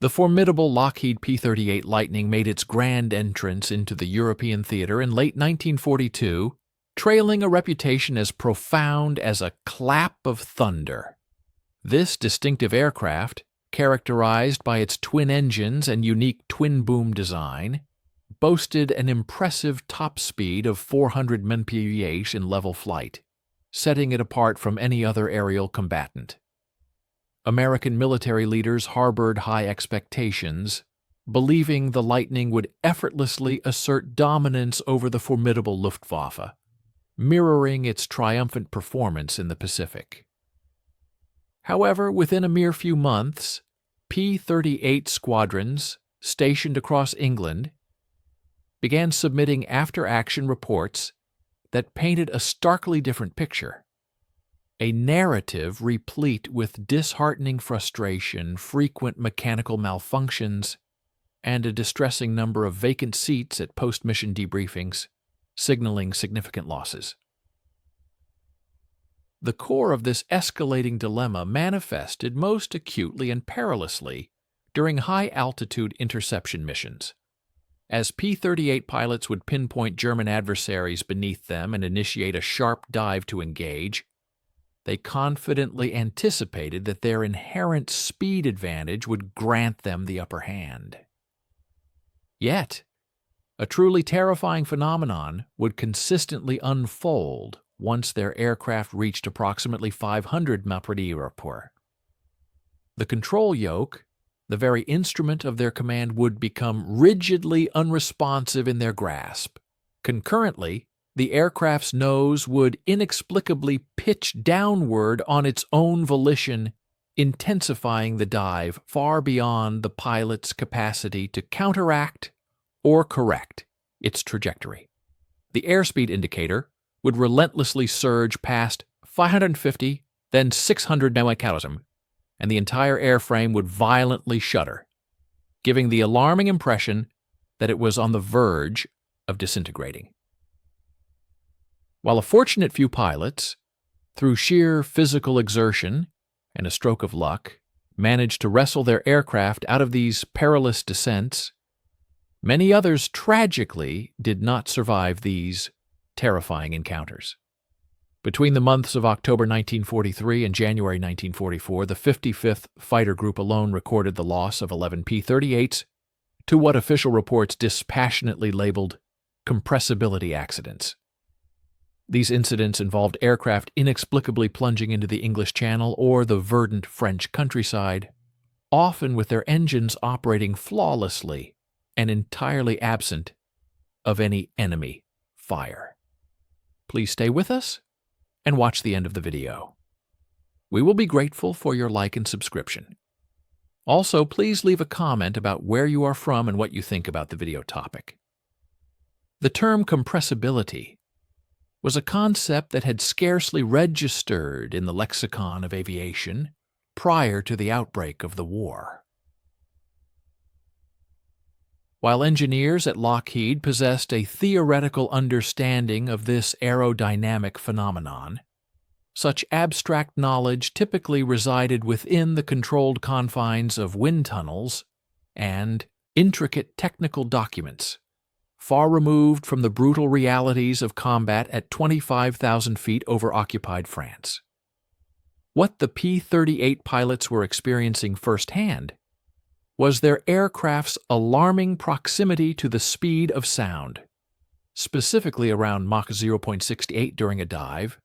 The formidable Lockheed P-38 Lightning made its grand entrance into the European theater in late 1942, trailing a reputation as profound as a clap of thunder. This distinctive aircraft, characterized by its twin engines and unique twin-boom design, boasted an impressive top speed of 400 mph in level flight, setting it apart from any other aerial combatant. American military leaders harbored high expectations, believing the Lightning would effortlessly assert dominance over the formidable Luftwaffe, mirroring its triumphant performance in the Pacific. However, within a mere few months, P-38 squadrons stationed across England began submitting after-action reports that painted a starkly different picture. A narrative replete with disheartening frustration, frequent mechanical malfunctions, and a distressing number of vacant seats at post-mission debriefings, signaling significant losses. The core of this escalating dilemma manifested most acutely and perilously during high-altitude interception missions. As P-38 pilots would pinpoint German adversaries beneath them and initiate a sharp dive to engage, they confidently anticipated that their inherent speed advantage would grant them the upper hand. Yet, a truly terrifying phenomenon would consistently unfold once their aircraft reached approximately 500 mph. The control yoke, the very instrument of their command, would become rigidly unresponsive in their grasp. Concurrently, the aircraft's nose would inexplicably pitch downward on its own volition, intensifying the dive far beyond the pilot's capacity to counteract or correct its trajectory. The airspeed indicator would relentlessly surge past 550, then 600 mph, and the entire airframe would violently shudder, giving the alarming impression that it was on the verge of disintegrating. While a fortunate few pilots, through sheer physical exertion and a stroke of luck, managed to wrestle their aircraft out of these perilous descents, many others tragically did not survive these terrifying encounters. Between the months of October 1943 and January 1944, the 55th Fighter Group alone recorded the loss of 11 P-38's to what official reports dispassionately labeled compressibility accidents. These incidents involved aircraft inexplicably plunging into the English Channel or the verdant French countryside, often with their engines operating flawlessly and entirely absent of any enemy fire. Please stay with us and watch the end of the video. We will be grateful for your like and subscription. Also, please leave a comment about where you are from and what you think about the video topic. The term compressibility was a concept that had scarcely registered in the lexicon of aviation prior to the outbreak of the war. While engineers at Lockheed possessed a theoretical understanding of this aerodynamic phenomenon, such abstract knowledge typically resided within the controlled confines of wind tunnels and intricate technical documents, far removed from the brutal realities of combat at 25,000 feet over occupied France. What the P-38 pilots were experiencing firsthand was their aircraft's alarming proximity to the speed of sound, specifically around Mach 0.68 during a dive,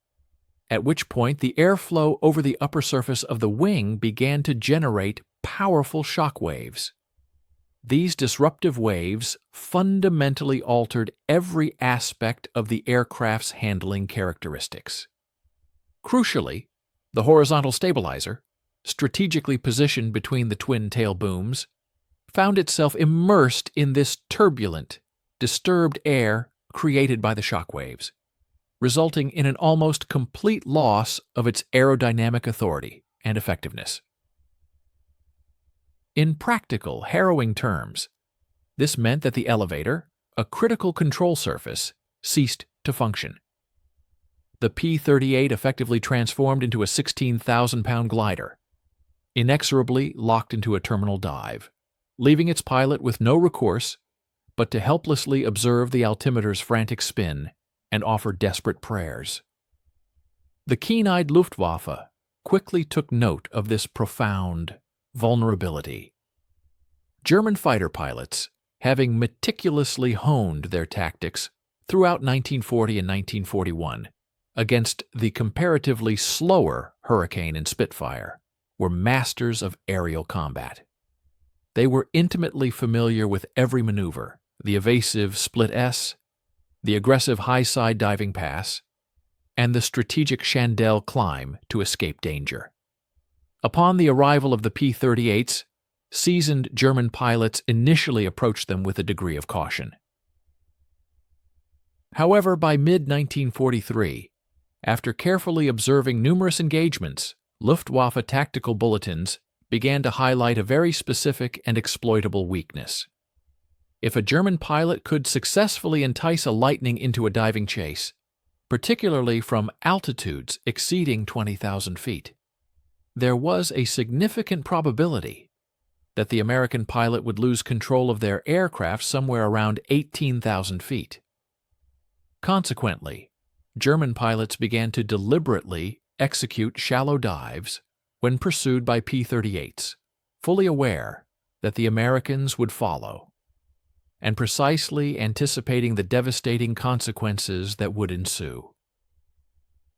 at which point the airflow over the upper surface of the wing began to generate powerful shock waves. These disruptive waves fundamentally altered every aspect of the aircraft's handling characteristics. Crucially, the horizontal stabilizer, strategically positioned between the twin tail booms, found itself immersed in this turbulent, disturbed air created by the shock waves, resulting in an almost complete loss of its aerodynamic authority and effectiveness. In practical, harrowing terms, this meant that the elevator, a critical control surface, ceased to function. The P-38 effectively transformed into a 16,000-pound glider, inexorably locked into a terminal dive, leaving its pilot with no recourse but to helplessly observe the altimeter's frantic spin and offer desperate prayers. The keen-eyed Luftwaffe quickly took note of this profound vulnerability. German fighter pilots, having meticulously honed their tactics throughout 1940 and 1941 against the comparatively slower Hurricane and Spitfire, were masters of aerial combat. They were intimately familiar with every maneuver, the evasive split S, the aggressive high-side diving pass, and the strategic chandelle climb to escape danger. Upon the arrival of the P-38's, seasoned German pilots initially approached them with a degree of caution. However, by mid-1943, after carefully observing numerous engagements, Luftwaffe tactical bulletins began to highlight a very specific and exploitable weakness. If a German pilot could successfully entice a Lightning into a diving chase, particularly from altitudes exceeding 20,000 feet, there was a significant probability that the American pilot would lose control of their aircraft somewhere around 18,000 feet. Consequently, German pilots began to deliberately execute shallow dives when pursued by P-38's, fully aware that the Americans would follow, and precisely anticipating the devastating consequences that would ensue.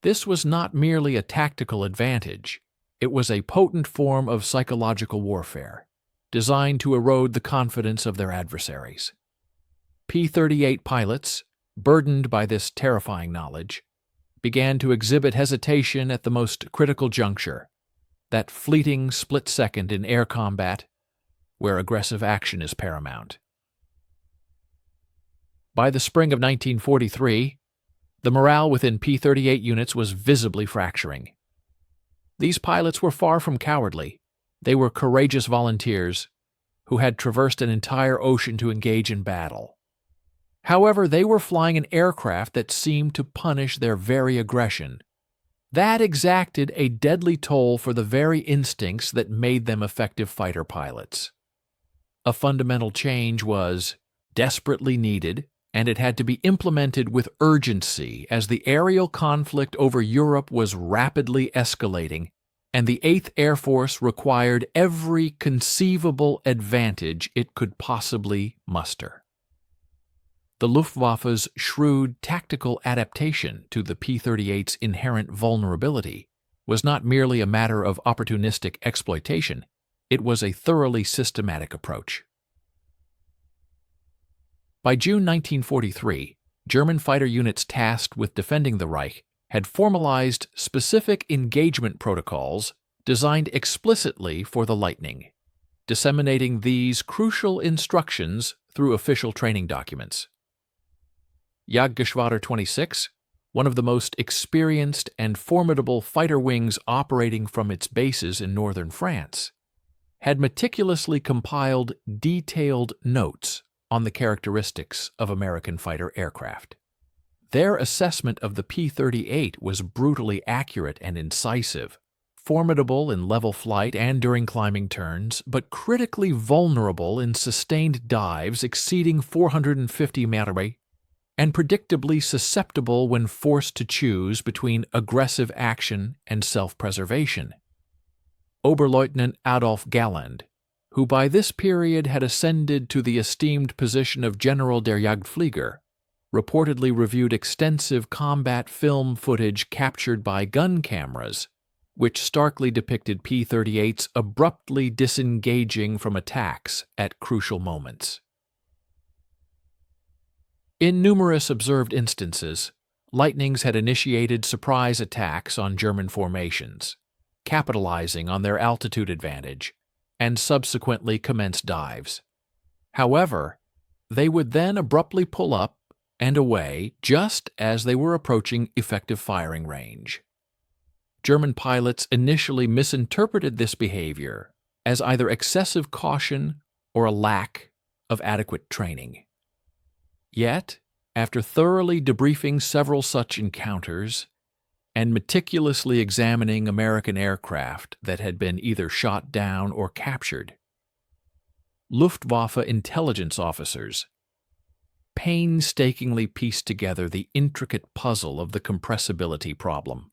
This was not merely a tactical advantage, it was a potent form of psychological warfare, designed to erode the confidence of their adversaries. P-38 pilots, burdened by this terrifying knowledge, began to exhibit hesitation at the most critical juncture, that fleeting split second in air combat where aggressive action is paramount. By the spring of 1943, the morale within P-38 units was visibly fracturing. These pilots were far from cowardly. They were courageous volunteers who had traversed an entire ocean to engage in battle. However, they were flying an aircraft that seemed to punish their very aggression. That exacted a deadly toll for the very instincts that made them effective fighter pilots. A fundamental change was desperately needed, and it had to be implemented with urgency as the aerial conflict over Europe was rapidly escalating, and the 8th Air Force required every conceivable advantage it could possibly muster. The Luftwaffe's shrewd tactical adaptation to the P-38's inherent vulnerability was not merely a matter of opportunistic exploitation, it was a thoroughly systematic approach. By June 1943, German fighter units tasked with defending the Reich had formalized specific engagement protocols designed explicitly for the Lightning, disseminating these crucial instructions through official training documents. Jagdgeschwader 26, one of the most experienced and formidable fighter wings operating from its bases in northern France, had meticulously compiled detailed notes on the characteristics of American fighter aircraft. Their assessment of the P-38 was brutally accurate and incisive, formidable in level flight and during climbing turns, but critically vulnerable in sustained dives exceeding 450 meters, and predictably susceptible when forced to choose between aggressive action and self-preservation. Oberleutnant Adolf Galland, who by this period had ascended to the esteemed position of General der Jagdflieger, reportedly reviewed extensive combat film footage captured by gun cameras, which starkly depicted P-38's abruptly disengaging from attacks at crucial moments. In numerous observed instances, Lightnings had initiated surprise attacks on German formations, capitalizing on their altitude advantage, and subsequently commenced dives. However, they would then abruptly pull up and away just as they were approaching effective firing range. German pilots initially misinterpreted this behavior as either excessive caution or a lack of adequate training. Yet, after thoroughly debriefing several such encounters and meticulously examining American aircraft that had been either shot down or captured, Luftwaffe intelligence officers painstakingly pieced together the intricate puzzle of the compressibility problem.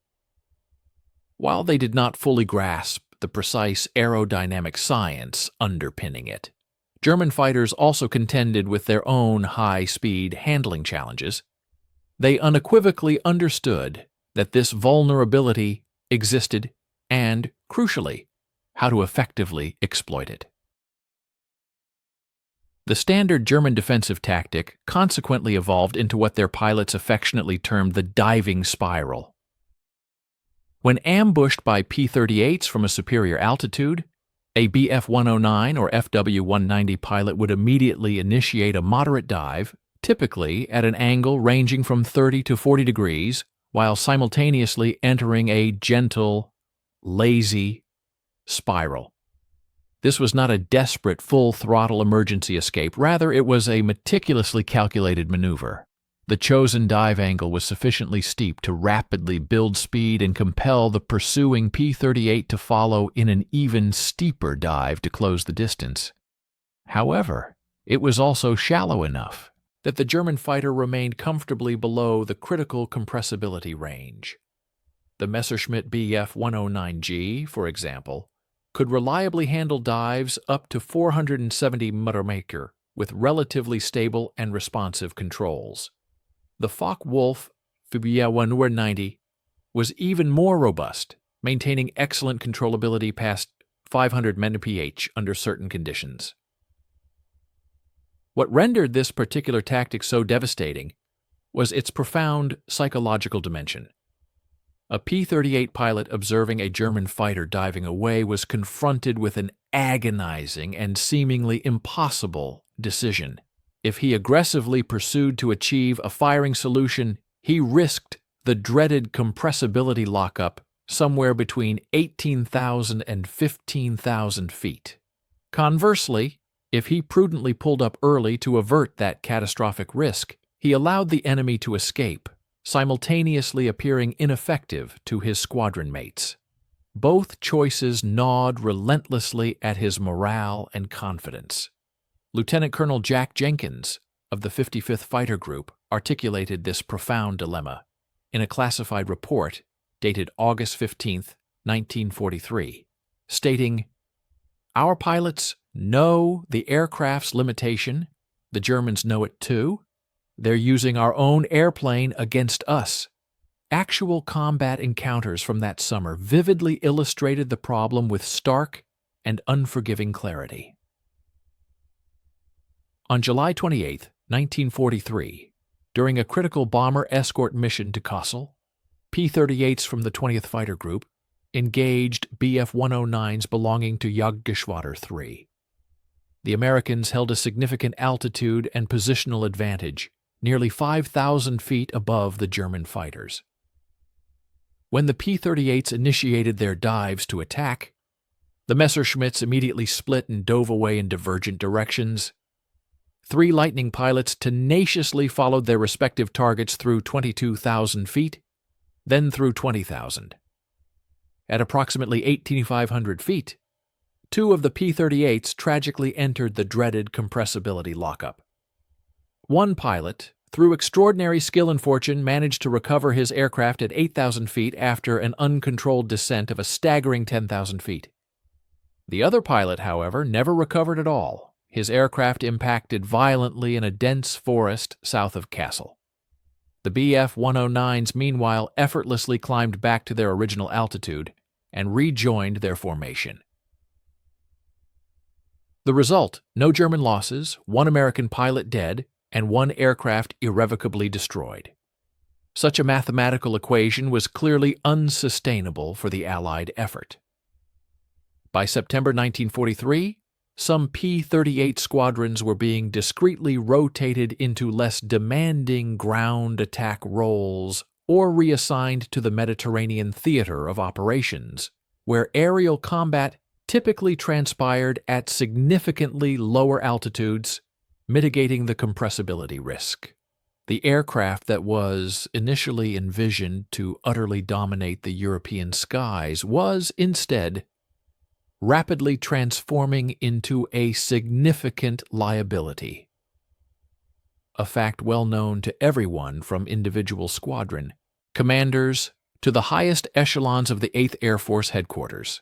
While they did not fully grasp the precise aerodynamic science underpinning it, German fighters also contended with their own high-speed handling challenges. They unequivocally understood that this vulnerability existed and, crucially, how to effectively exploit it. The standard German defensive tactic consequently evolved into what their pilots affectionately termed the diving spiral. When ambushed by P-38's from a superior altitude, a Bf-109 or FW-190 pilot would immediately initiate a moderate dive, typically at an angle ranging from 30 to 40 degrees, while simultaneously entering a gentle, lazy spiral. This was not a desperate full-throttle emergency escape. Rather, it was a meticulously calculated maneuver. The chosen dive angle was sufficiently steep to rapidly build speed and compel the pursuing P-38 to follow in an even steeper dive to close the distance. However, it was also shallow enough that the German fighter remained comfortably below the critical compressibility range. The Messerschmitt Bf-109G, for example, could reliably handle dives up to 470 Muttermacher with relatively stable and responsive controls. The Focke-Wulf Bf-190 was even more robust, maintaining excellent controllability past 500 mph under certain conditions. What rendered this particular tactic so devastating was its profound psychological dimension. A P-38 pilot observing a German fighter diving away was confronted with an agonizing and seemingly impossible decision. If he aggressively pursued to achieve a firing solution, he risked the dreaded compressibility lockup somewhere between 18,000 and 15,000 feet. Conversely, if he prudently pulled up early to avert that catastrophic risk, he allowed the enemy to escape, simultaneously appearing ineffective to his squadron mates. Both choices gnawed relentlessly at his morale and confidence. Lieutenant Colonel Jack Jenkins of the 55th Fighter Group articulated this profound dilemma in a classified report dated August 15, 1943, stating, "Our pilots know the aircraft's limitation. The Germans know it too. They're using our own airplane against us." Actual combat encounters from that summer vividly illustrated the problem with stark and unforgiving clarity. On July 28, 1943, during a critical bomber escort mission to Kassel, P-38's from the 20th Fighter Group engaged Bf-109s belonging to Jagdgeschwader 3. The Americans held a significant altitude and positional advantage, nearly 5,000 feet above the German fighters. When the P-38's initiated their dives to attack, the Messerschmitts immediately split and dove away in divergent directions. 3 Lightning pilots tenaciously followed their respective targets through 22,000 feet, then through 20,000. At approximately 1,800 feet, 2 of the P-38's tragically entered the dreaded compressibility lockup. One pilot, through extraordinary skill and fortune, managed to recover his aircraft at 8,000 feet after an uncontrolled descent of a staggering 10,000 feet. The other pilot, however, never recovered at all. His aircraft impacted violently in a dense forest south of Kassel. The Bf-109s, meanwhile, effortlessly climbed back to their original altitude and rejoined their formation. The result: no German losses, 1 American pilot dead, and 1 aircraft irrevocably destroyed. Such a mathematical equation was clearly unsustainable for the Allied effort. By September 1943, some P-38 squadrons were being discreetly rotated into less demanding ground attack roles or reassigned to the Mediterranean theater of operations, where aerial combat typically transpired at significantly lower altitudes, mitigating the compressibility risk. The aircraft that was initially envisioned to utterly dominate the European skies was, instead, rapidly transforming into a significant liability. A fact well known to everyone from individual squadron commanders to the highest echelons of the 8th Air Force headquarters.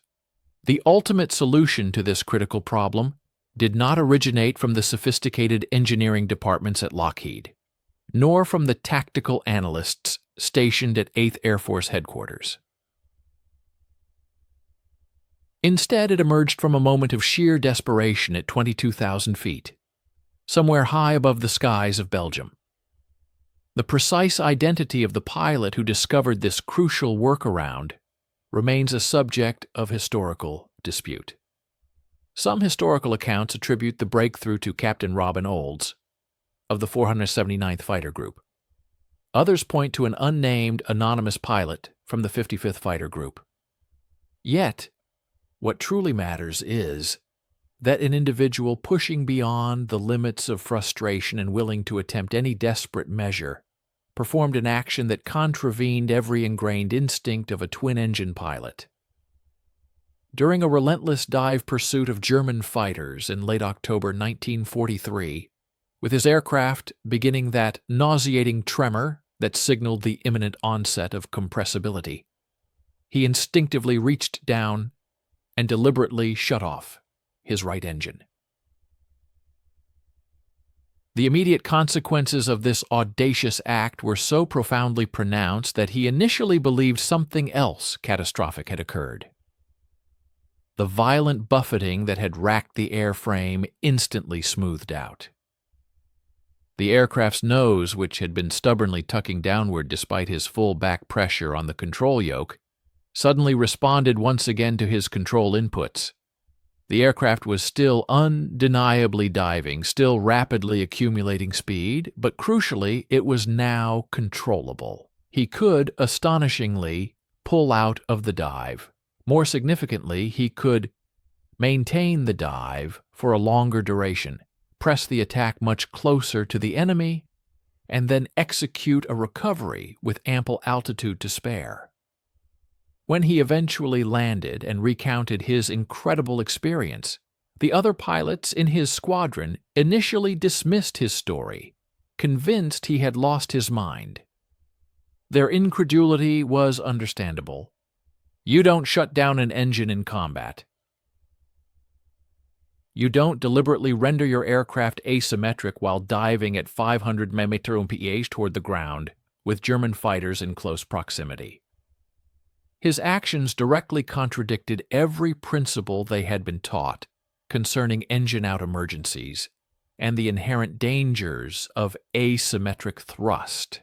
The ultimate solution to this critical problem did not originate from the sophisticated engineering departments at Lockheed, nor from the tactical analysts stationed at 8th Air Force headquarters. Instead, it emerged from a moment of sheer desperation at 22,000 feet, somewhere high above the skies of Belgium. The precise identity of the pilot who discovered this crucial workaround remains a subject of historical dispute. Some historical accounts attribute the breakthrough to Captain Robin Olds of the 479th Fighter Group. Others point to an unnamed anonymous pilot from the 55th Fighter Group. Yet, what truly matters is that an individual pushing beyond the limits of frustration and willing to attempt any desperate measure performed an action that contravened every ingrained instinct of a twin-engine pilot. During a relentless dive pursuit of German fighters in late October 1943, with his aircraft beginning that nauseating tremor that signaled the imminent onset of compressibility, he instinctively reached down and deliberately shut off his right engine. The immediate consequences of this audacious act were so profoundly pronounced that he initially believed something else catastrophic had occurred. The violent buffeting that had racked the airframe instantly smoothed out. The aircraft's nose, which had been stubbornly tucking downward despite his full back pressure on the control yoke, suddenly responded once again to his control inputs. The aircraft was still undeniably diving, still rapidly accumulating speed, but crucially, it was now controllable. He could, astonishingly, pull out of the dive. More significantly, he could maintain the dive for a longer duration, press the attack much closer to the enemy, and then execute a recovery with ample altitude to spare. When he eventually landed and recounted his incredible experience, the other pilots in his squadron initially dismissed his story, convinced he had lost his mind. Their incredulity was understandable. You don't shut down an engine in combat. You don't deliberately render your aircraft asymmetric while diving at 500 mph toward the ground with German fighters in close proximity. His actions directly contradicted every principle they had been taught concerning engine-out emergencies and the inherent dangers of asymmetric thrust.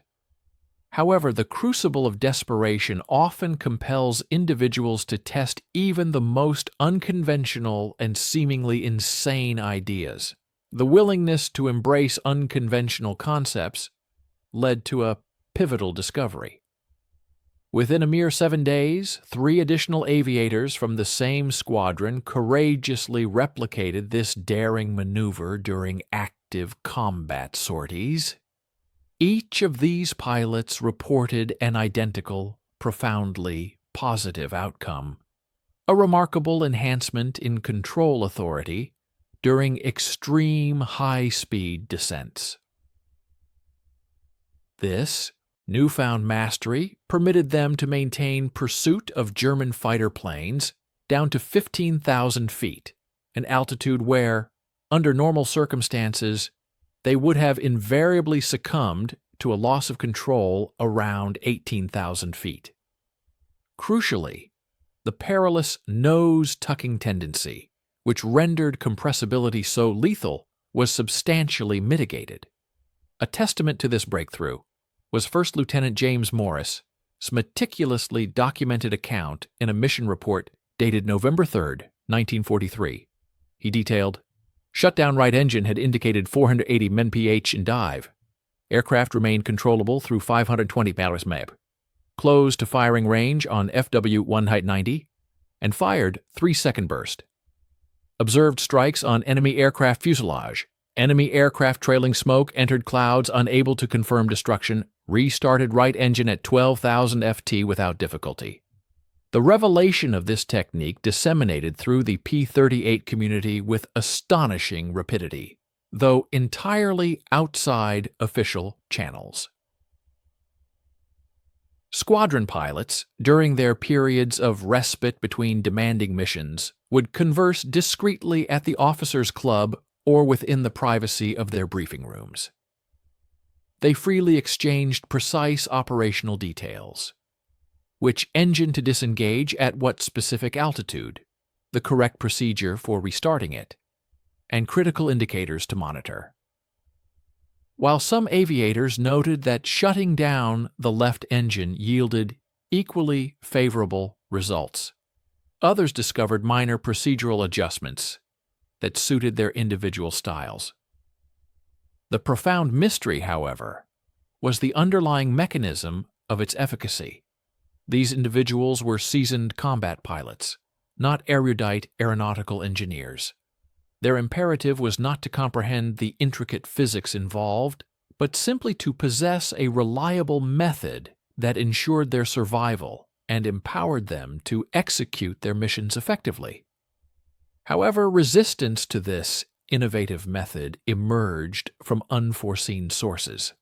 However, the crucible of desperation often compels individuals to test even the most unconventional and seemingly insane ideas. The willingness to embrace unconventional concepts led to a pivotal discovery. Within a mere 7 days, 3 additional aviators from the same squadron courageously replicated this daring maneuver during active combat sorties. Each of these pilots reported an identical, profoundly positive outcome, a remarkable enhancement in control authority during extreme high-speed descents. This newfound mastery permitted them to maintain pursuit of German fighter planes down to 15,000 feet, an altitude where, under normal circumstances, they would have invariably succumbed to a loss of control around 18,000 feet. Crucially, the perilous nose-tucking tendency, which rendered compressibility so lethal, was substantially mitigated. A testament to this breakthrough was First Lieutenant James Morris's meticulously documented account in a mission report dated November 3, 1943. He detailed, "Shutdown right engine had indicated 480 mph in dive. Aircraft remained controllable through 520 mph. Closed to firing range on FW1 height 90 and fired 3-second burst. Observed strikes on enemy aircraft fuselage. Enemy aircraft trailing smoke entered clouds unable to confirm destruction. Restarted right engine at 12,000 ft without difficulty. The revelation of this technique disseminated through the P-38 community with astonishing rapidity, though entirely outside official channels. Squadron pilots, during their periods of respite between demanding missions, would converse discreetly at the officers' club or within the privacy of their briefing rooms. They freely exchanged precise operational details: which engine to disengage at what specific altitude, the correct procedure for restarting it, and critical indicators to monitor. While some aviators noted that shutting down the left engine yielded equally favorable results, others discovered minor procedural adjustments that suited their individual styles. The profound mystery, however, was the underlying mechanism of its efficacy. These individuals were seasoned combat pilots, not erudite aeronautical engineers. Their imperative was not to comprehend the intricate physics involved, but simply to possess a reliable method that ensured their survival and empowered them to execute their missions effectively. However, resistance to this innovative method emerged from unforeseen sources.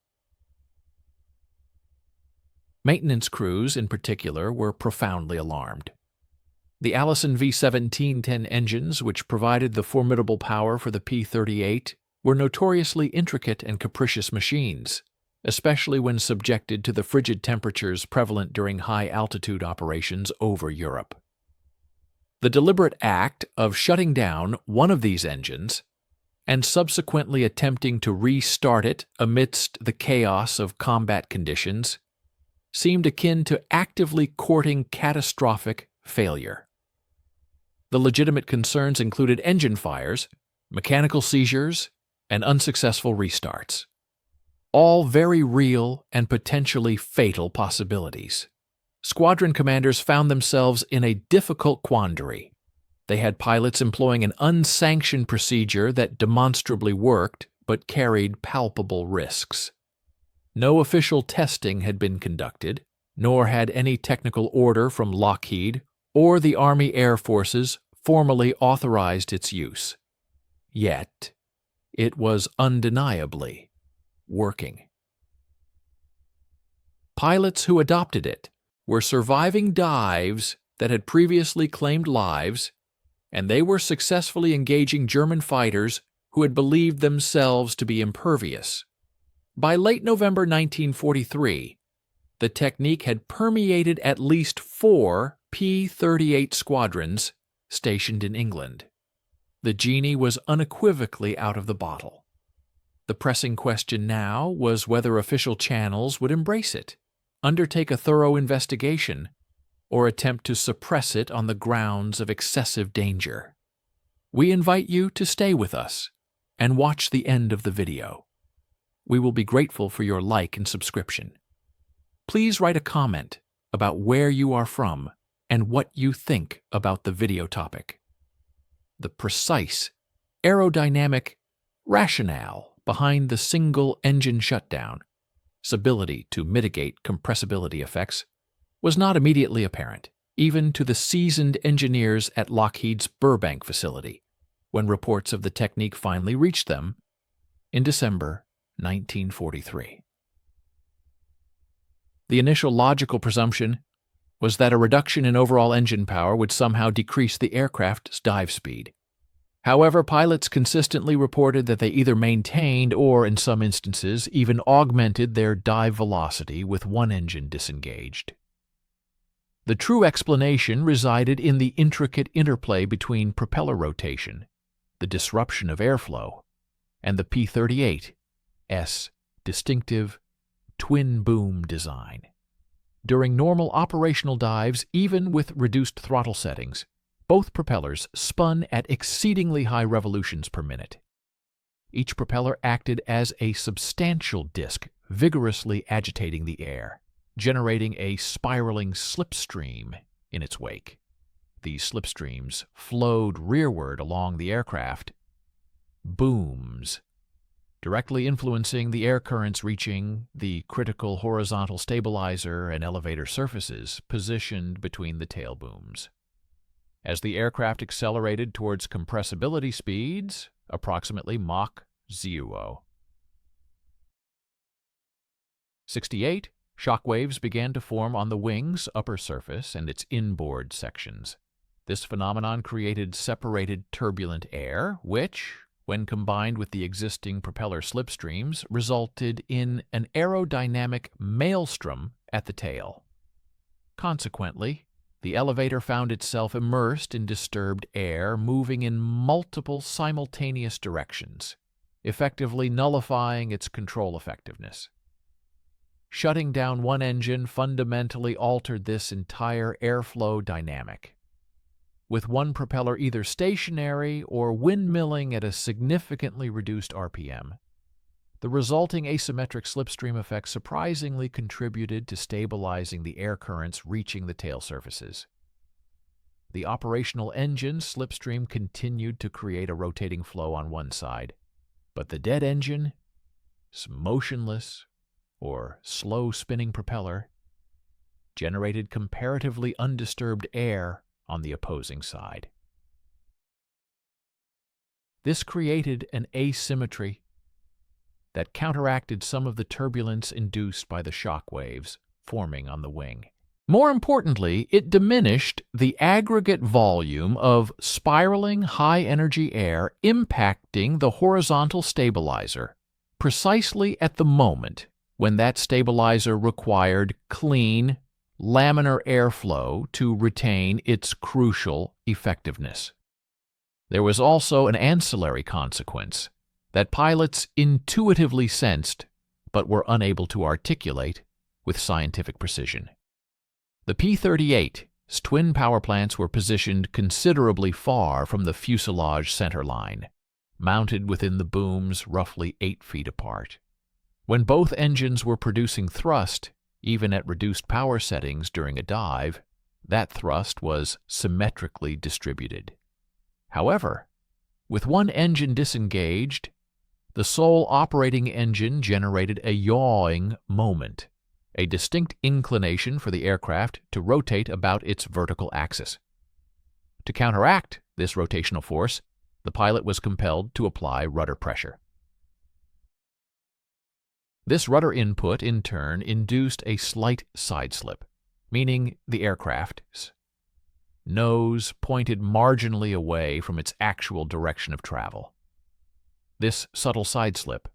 Maintenance crews, in particular, were profoundly alarmed. The Allison V-1710 engines, which provided the formidable power for the P-38, were notoriously intricate and capricious machines, especially when subjected to the frigid temperatures prevalent during high-altitude operations over Europe. The deliberate act of shutting down one of these engines and subsequently attempting to restart it amidst the chaos of combat conditions seemed akin to actively courting catastrophic failure. The legitimate concerns included engine fires, mechanical seizures, and unsuccessful restarts. All very real and potentially fatal possibilities. Squadron commanders found themselves in a difficult quandary. They had pilots employing an unsanctioned procedure that demonstrably worked but carried palpable risks. No official testing had been conducted, nor had any technical order from Lockheed or the Army Air Forces formally authorized its use. Yet, it was undeniably working. Pilots who adopted it were surviving dives that had previously claimed lives, and they were successfully engaging German fighters who had believed themselves to be impervious. By late November 1943, the technique had permeated at least 4 P-38 squadrons stationed in England. The genie was unequivocally out of the bottle. The pressing question now was whether official channels would embrace it, undertake a thorough investigation, or attempt to suppress it on the grounds of excessive danger. We invite you to stay with us and watch the end of the video. We will be grateful for your like and subscription. Please write a comment about where you are from and what you think about the video topic. The precise aerodynamic rationale behind the single engine shutdown, its ability to mitigate compressibility effects, was not immediately apparent, even to the seasoned engineers at Lockheed's Burbank facility, when reports of the technique finally reached them in December 1943. The initial logical presumption was that a reduction in overall engine power would somehow decrease the aircraft's dive speed. However, pilots consistently reported that they either maintained or, in some instances, even augmented their dive velocity with one engine disengaged. The true explanation resided in the intricate interplay between propeller rotation, the disruption of airflow, and the P-38's distinctive twin-boom design. During normal operational dives, even with reduced throttle settings, both propellers spun at exceedingly high revolutions per minute. Each propeller acted as a substantial disk, vigorously agitating the air, generating a spiraling slipstream in its wake. These slipstreams flowed rearward along the aircraft. Booms directly influencing the air currents reaching the critical horizontal stabilizer and elevator surfaces positioned between the tail booms. As the aircraft accelerated towards compressibility speeds, approximately Mach 0. 68, shock waves began to form on the wing's upper surface and its inboard sections. This phenomenon created separated turbulent air, which, when combined with the existing propeller slipstreams, resulted in an aerodynamic maelstrom at the tail. Consequently, the elevator found itself immersed in disturbed air moving in multiple simultaneous directions, effectively nullifying its control effectiveness. Shutting down one engine fundamentally altered this entire airflow dynamic, with one propeller either stationary or windmilling at a significantly reduced RPM. The resulting asymmetric slipstream effect surprisingly contributed to stabilizing the air currents reaching the tail surfaces. The operational engine's slipstream continued to create a rotating flow on one side, but the dead engine's motionless or slow-spinning propeller generated comparatively undisturbed air on the opposing side. This created an asymmetry that counteracted some of the turbulence induced by the shock waves forming on the wing. More importantly, it diminished the aggregate volume of spiraling high-energy air impacting the horizontal stabilizer, precisely at the moment when that stabilizer required clean, laminar airflow to retain its crucial effectiveness. There was also an ancillary consequence that pilots intuitively sensed but were unable to articulate with scientific precision. The P-38's twin power plants were positioned considerably far from the fuselage center line, mounted within the booms roughly 8 feet apart. When both engines were producing thrust, even at reduced power settings during a dive, that thrust was symmetrically distributed. However, with one engine disengaged, the sole operating engine generated a yawing moment, a distinct inclination for the aircraft to rotate about its vertical axis. To counteract this rotational force, the pilot was compelled to apply rudder pressure. This rudder input, in turn, induced a slight sideslip, meaning the aircraft's nose pointed marginally away from its actual direction of travel. This subtle sideslip,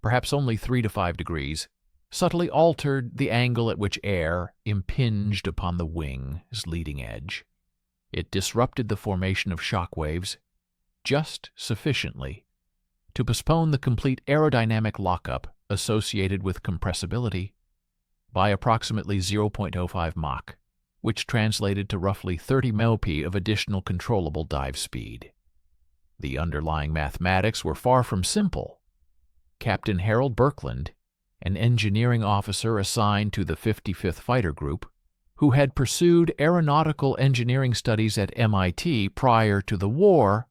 perhaps only 3 to 5 degrees, subtly altered the angle at which air impinged upon the wing's leading edge. It disrupted the formation of shock waves just sufficiently to postpone the complete aerodynamic lockup associated with compressibility by approximately 0.05 Mach, which translated to roughly 30 mph of additional controllable dive speed. The underlying mathematics were far from simple. Captain Harold Birkeland, an engineering officer assigned to the 55th Fighter Group, who had pursued aeronautical engineering studies at MIT prior to the war,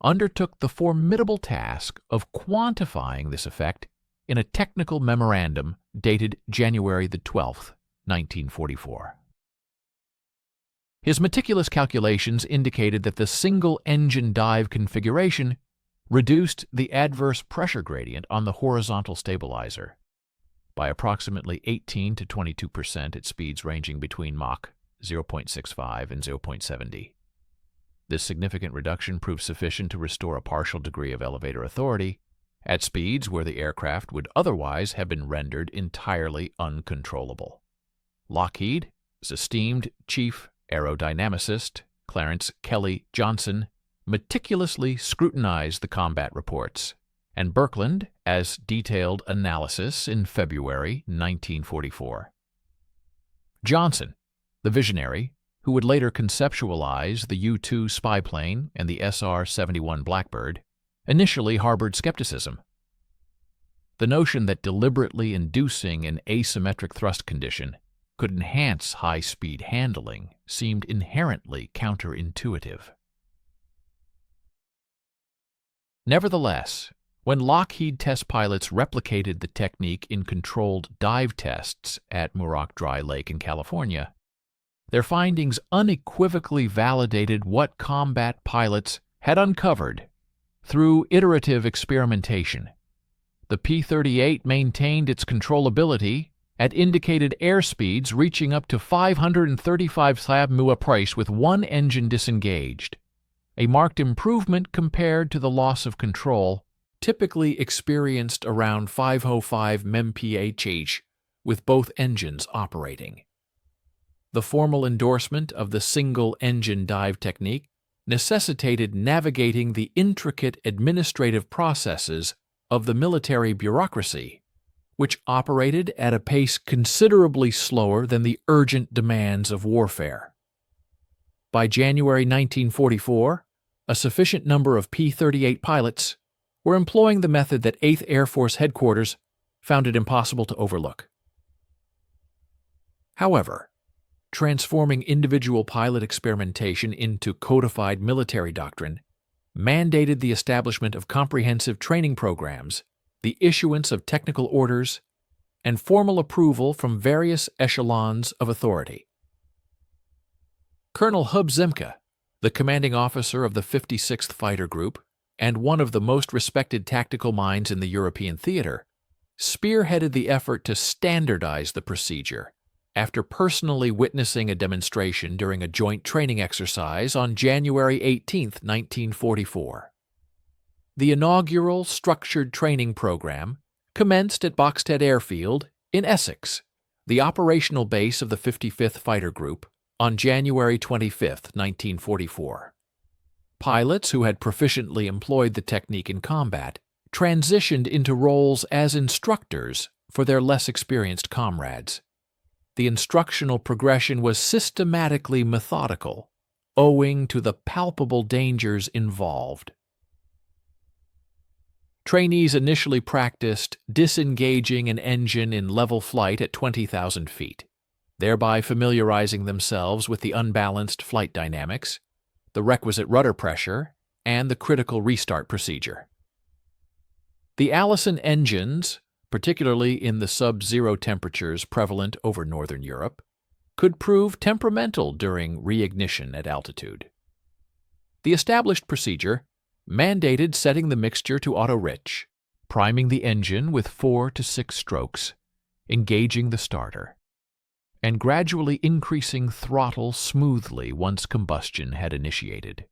undertook the formidable task of quantifying this effect in a technical memorandum dated January 12, 1944. His meticulous calculations indicated that the single-engine dive configuration reduced the adverse pressure gradient on the horizontal stabilizer by approximately 18 to 22% at speeds ranging between Mach 0.65 and 0.70. This significant reduction proved sufficient to restore a partial degree of elevator authority at speeds where the aircraft would otherwise have been rendered entirely uncontrollable. Lockheed's esteemed chief aerodynamicist, Clarence Kelly Johnson, meticulously scrutinized the combat reports, and Birkeland as detailed analysis in February 1944. Johnson, the visionary, who would later conceptualize the U-2 spy plane and the SR-71 Blackbird, initially harbored skepticism. The notion that deliberately inducing an asymmetric thrust condition could enhance high-speed handling seemed inherently counterintuitive. Nevertheless, When Lockheed test pilots replicated the technique in controlled dive tests at Muroc Dry Lake in California, their findings unequivocally validated what combat pilots had uncovered through iterative experimentation. The P-38 maintained its controllability at indicated airspeeds reaching up to 535 km/h with one engine disengaged, a marked improvement compared to the loss of control typically experienced around 505 mph with both engines operating. The formal endorsement of the single-engine dive technique necessitated navigating the intricate administrative processes of the military bureaucracy, which operated at a pace considerably slower than the urgent demands of warfare. By January 1944, a sufficient number of P-38 pilots were employing the method that 8th Air Force Headquarters found it impossible to overlook. However, transforming individual pilot experimentation into codified military doctrine mandated the establishment of comprehensive training programs, the issuance of technical orders, and formal approval from various echelons of authority. Colonel Hub Zemke, the commanding officer of the 56th Fighter Group and one of the most respected tactical minds in the European theater, spearheaded the effort to standardize the procedure after personally witnessing a demonstration during a joint training exercise on January 18, 1944. The inaugural structured training program commenced at Boxted Airfield in Essex, the operational base of the 55th Fighter Group, on January 25, 1944. Pilots who had proficiently employed the technique in combat transitioned into roles as instructors for their less experienced comrades. The instructional progression was systematically methodical, owing to the palpable dangers involved. Trainees initially practiced disengaging an engine in level flight at 20,000 feet, thereby familiarizing themselves with the unbalanced flight dynamics, the requisite rudder pressure, and the critical restart procedure. The Allison engines, particularly in the sub-zero temperatures prevalent over northern Europe, could prove temperamental during reignition at altitude. The established procedure mandated setting the mixture to auto-rich, priming the engine with 4 to 6 strokes, engaging the starter, and gradually increasing throttle smoothly once combustion had initiated.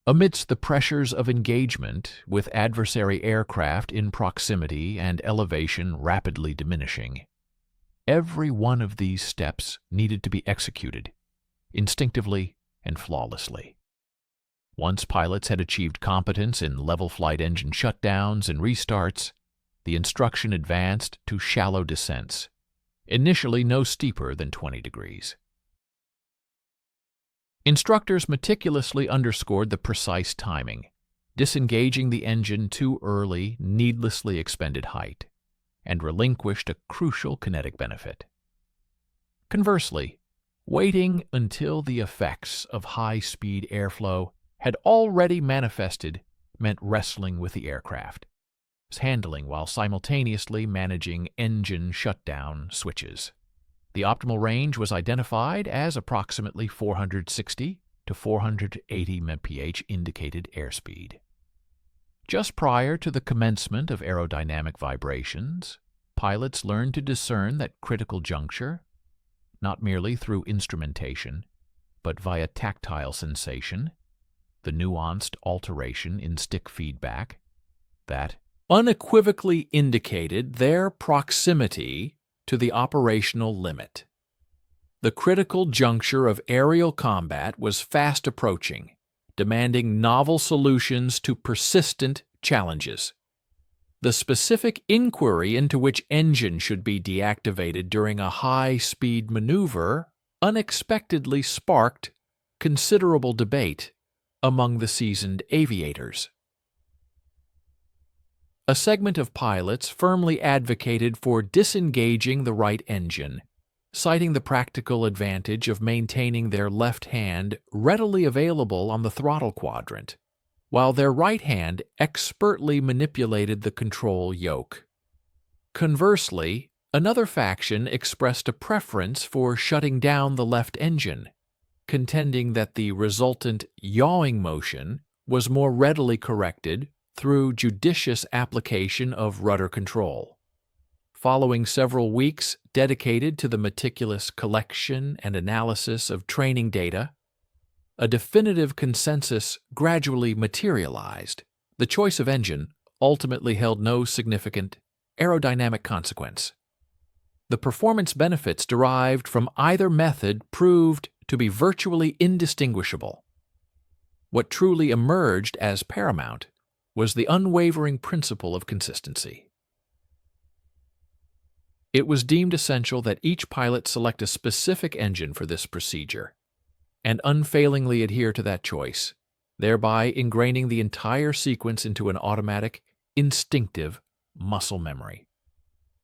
Amidst the pressures of engagement, with adversary aircraft in proximity and elevation rapidly diminishing, every one of these steps needed to be executed, instinctively and flawlessly. Once pilots had achieved competence in level flight engine shutdowns and restarts, the instruction advanced to shallow descents, initially no steeper than 20 degrees. Instructors meticulously underscored the precise timing, disengaging the engine too early needlessly expended height, and relinquished a crucial kinetic benefit. Conversely, waiting until the effects of high-speed airflow had already manifested meant wrestling with the aircraft, handling while simultaneously managing engine shutdown switches. The optimal range was identified as approximately 460 to 480 mph indicated airspeed. Just prior to the commencement of aerodynamic vibrations, pilots learned to discern that critical juncture, not merely through instrumentation, but via tactile sensation, the nuanced alteration in stick feedback, that unequivocally indicated their proximity to the operational limit. The critical juncture of aerial combat was fast approaching, demanding novel solutions to persistent challenges. The specific inquiry into which engine should be deactivated during a high-speed maneuver unexpectedly sparked considerable debate among the seasoned aviators. A segment of pilots firmly advocated for disengaging the right engine, citing the practical advantage of maintaining their left hand readily available on the throttle quadrant. while their right hand expertly manipulated the control yoke. Conversely, another faction expressed a preference for shutting down the left engine, contending that the resultant yawing motion was more readily corrected through judicious application of rudder control. Following several weeks dedicated to the meticulous collection and analysis of training data, a definitive consensus gradually materialized. The choice of engine ultimately held no significant aerodynamic consequence. The performance benefits derived from either method proved to be virtually indistinguishable. What truly emerged as paramount was the unwavering principle of consistency. It was deemed essential that each pilot select a specific engine for this procedure and unfailingly adhere to that choice, thereby ingraining the entire sequence into an automatic, instinctive muscle memory.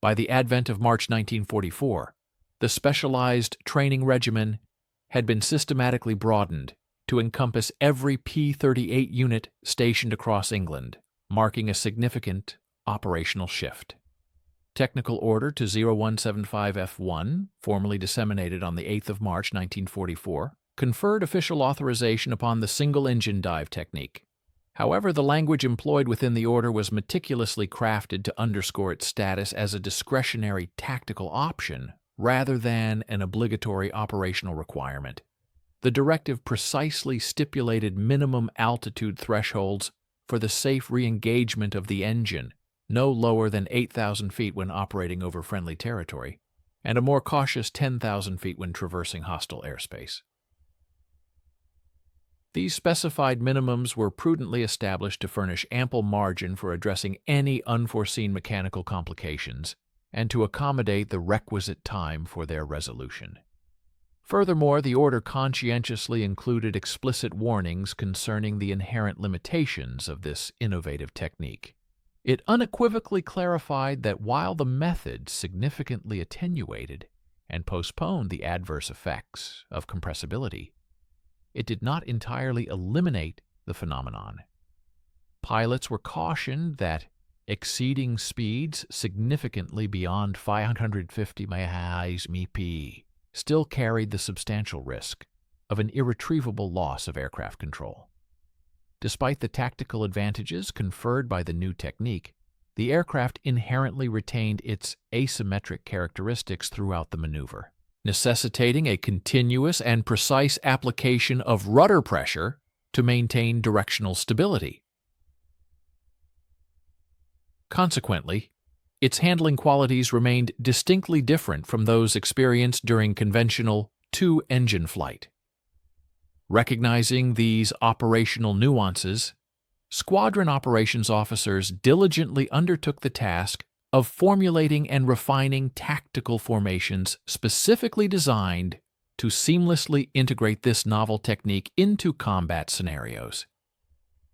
By the advent of March 1944, the specialized training regimen had been systematically broadened to encompass every P-38 unit stationed across England, marking a significant operational shift. Technical Order to 0175F1, formally disseminated on the 8th of March 1944, conferred official authorization upon the single-engine dive technique. However, the language employed within the order was meticulously crafted to underscore its status as a discretionary tactical option rather than an obligatory operational requirement. The directive precisely stipulated minimum altitude thresholds for the safe re-engagement of the engine, no lower than 8,000 feet when operating over friendly territory, and a more cautious 10,000 feet when traversing hostile airspace. These specified minimums were prudently established to furnish ample margin for addressing any unforeseen mechanical complications and to accommodate the requisite time for their resolution. Furthermore, the order conscientiously included explicit warnings concerning the inherent limitations of this innovative technique. It unequivocally clarified that while the method significantly attenuated and postponed the adverse effects of compressibility, it did not entirely eliminate the phenomenon. Pilots were cautioned that exceeding speeds significantly beyond 550 mph still carried the substantial risk of an irretrievable loss of aircraft control. Despite the tactical advantages conferred by the new technique, the aircraft inherently retained its asymmetric characteristics throughout the maneuver, necessitating a continuous and precise application of rudder pressure to maintain directional stability. Consequently, its handling qualities remained distinctly different from those experienced during conventional two-engine flight. Recognizing these operational nuances, squadron operations officers diligently undertook the task of formulating and refining tactical formations specifically designed to seamlessly integrate this novel technique into combat scenarios.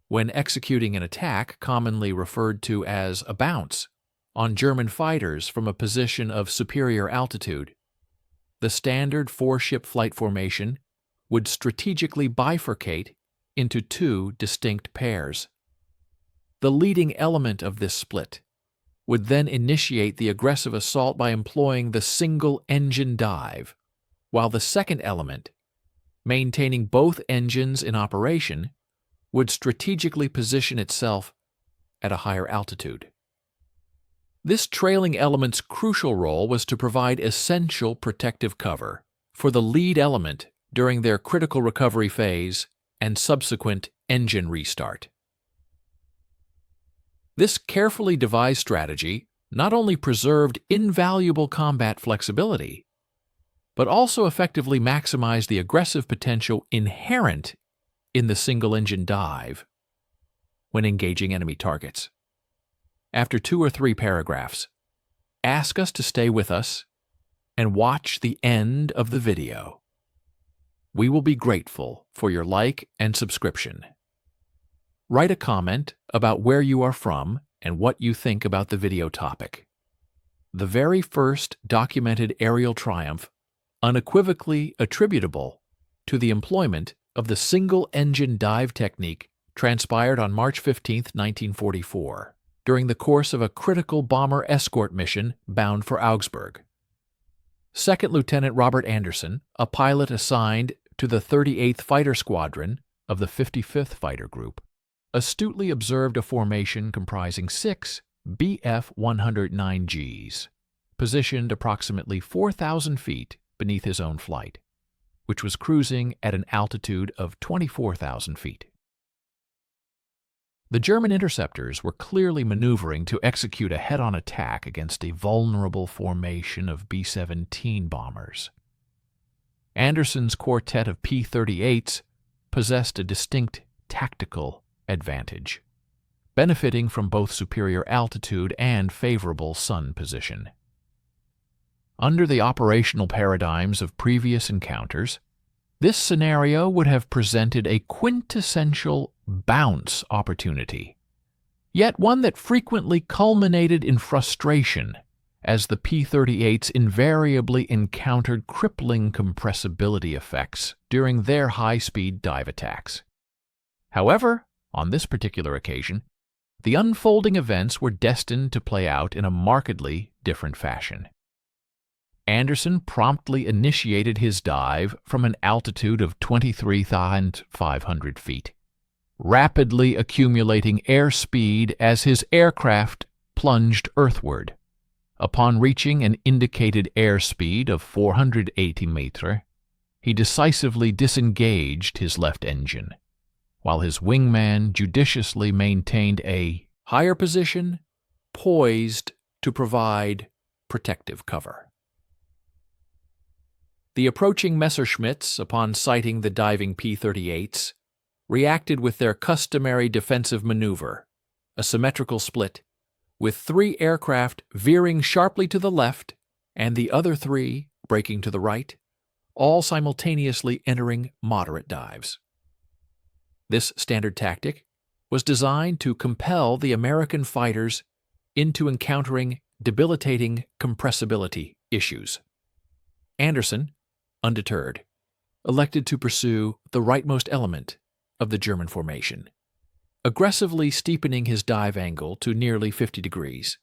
When executing an attack, commonly referred to as a bounce, on German fighters from a position of superior altitude, the standard four-ship flight formation would strategically bifurcate into two distinct pairs. The leading element of this split would then initiate the aggressive assault by employing the single-engine dive, while the second element, maintaining both engines in operation, would strategically position itself at a higher altitude. This trailing element's crucial role was to provide essential protective cover for the lead element during their critical recovery phase and subsequent engine restart. This carefully devised strategy not only preserved invaluable combat flexibility, but also effectively maximized the aggressive potential inherent in the single-engine dive when engaging enemy targets. After 2 or 3 paragraphs, ask us to stay with us and watch the end of the video. We will be grateful for your like and subscription. Write a comment about where you are from and what you think about the video topic. The very first documented aerial triumph unequivocally attributable to the employment of the single-engine dive technique transpired on March 15, 1944, during the course of a critical bomber escort mission bound for Augsburg. Second Lieutenant Robert Anderson, a pilot assigned to the 38th Fighter Squadron of the 55th Fighter Group, astutely observed a formation comprising 6 Bf-109Gs, positioned approximately 4,000 feet beneath his own flight, which was cruising at an altitude of 24,000 feet. The German interceptors were clearly maneuvering to execute a head-on attack against a vulnerable formation of B-17 bombers. Anderson's quartet of P-38's possessed a distinct tactical advantage, benefiting from both superior altitude and favorable sun position. Under the operational paradigms of previous encounters, this scenario would have presented a quintessential bounce opportunity, yet one that frequently culminated in frustration as the P-38's invariably encountered crippling compressibility effects during their high-speed dive attacks. However, on this particular occasion, the unfolding events were destined to play out in a markedly different fashion. Anderson promptly initiated his dive from an altitude of 23,500 feet, rapidly accumulating airspeed as his aircraft plunged earthward. Upon reaching an indicated airspeed of 480 meters, he decisively disengaged his left engine, while his wingman judiciously maintained a higher position, poised to provide protective cover. The approaching Messerschmitts, upon sighting the diving P-38's, reacted with their customary defensive maneuver, a symmetrical split, with 3 aircraft veering sharply to the left and the other 3 braking to the right, all simultaneously entering moderate dives. This standard tactic was designed to compel the American fighters into encountering debilitating compressibility issues. Anderson, undeterred, elected to pursue the rightmost element of the German formation, aggressively steepening his dive angle to nearly 50 degrees.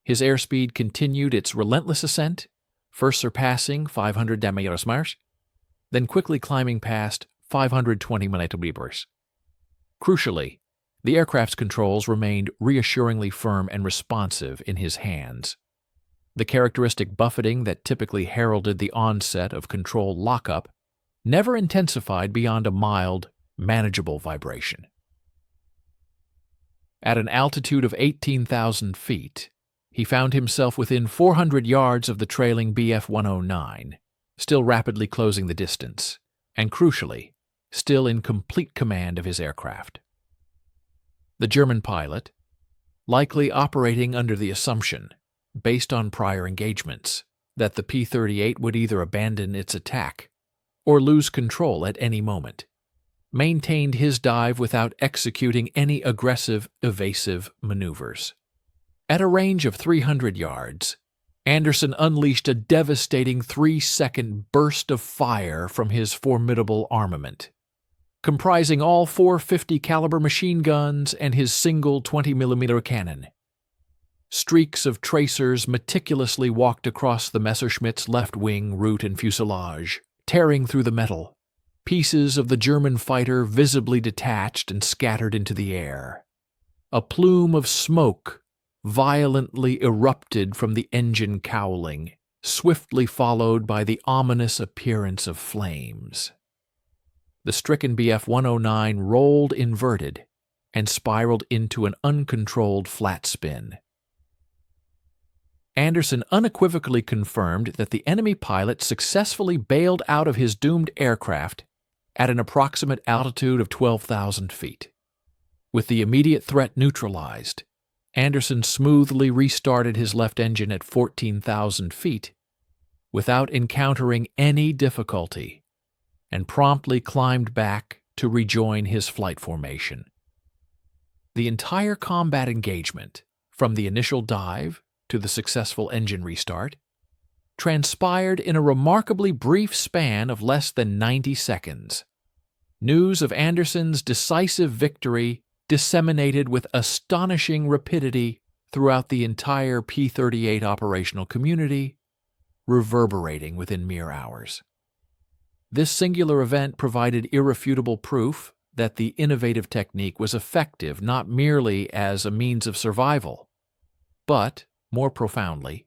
His airspeed continued its relentless ascent, first surpassing 500 mph, then quickly climbing past 520 mph. Crucially, the aircraft's controls remained reassuringly firm and responsive in his hands. The characteristic buffeting that typically heralded the onset of control lockup never intensified beyond a mild, manageable vibration. At an altitude of 18,000 feet, he found himself within 400 yards of the trailing Bf-109, still rapidly closing the distance, and crucially, still in complete command of his aircraft. The German pilot, likely operating under the assumption, based on prior engagements, that the P-38 would either abandon its attack or lose control at any moment, maintained his dive without executing any aggressive, evasive maneuvers. At a range of 300 yards, Anderson unleashed a devastating 3-second burst of fire from his formidable armament, comprising all 4 50-caliber machine guns and his single 20mm cannon. Streaks of tracers meticulously walked across the Messerschmitt's left wing root and fuselage, tearing through the metal. Pieces of the German fighter visibly detached and scattered into the air. A plume of smoke violently erupted from the engine cowling, swiftly followed by the ominous appearance of flames. The stricken Bf-109 rolled inverted and spiraled into an uncontrolled flat spin. Anderson unequivocally confirmed that the enemy pilot successfully bailed out of his doomed aircraft at an approximate altitude of 12,000 feet. With the immediate threat neutralized, Anderson smoothly restarted his left engine at 14,000 feet without encountering any difficulty and promptly climbed back to rejoin his flight formation. The entire combat engagement, from the initial dive to the successful engine restart, transpired in a remarkably brief span of less than 90 seconds. News of Anderson's decisive victory disseminated with astonishing rapidity throughout the entire P-38 operational community, reverberating within mere hours. This singular event provided irrefutable proof that the innovative technique was effective not merely as a means of survival, but, more profoundly,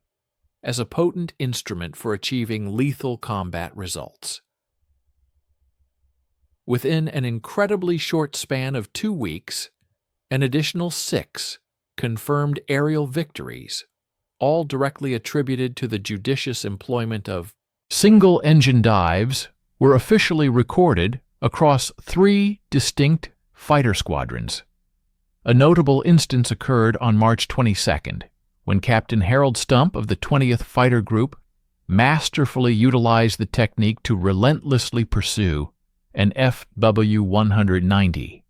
as a potent instrument for achieving lethal combat results. Within an incredibly short span of 2 weeks, an additional 6 confirmed aerial victories, all directly attributed to the judicious employment of single-engine dives, were officially recorded across 3 distinct fighter squadrons. A notable instance occurred on March 22nd, when Captain Harold Stump of the 20th Fighter Group masterfully utilized the technique to relentlessly pursue an FW-190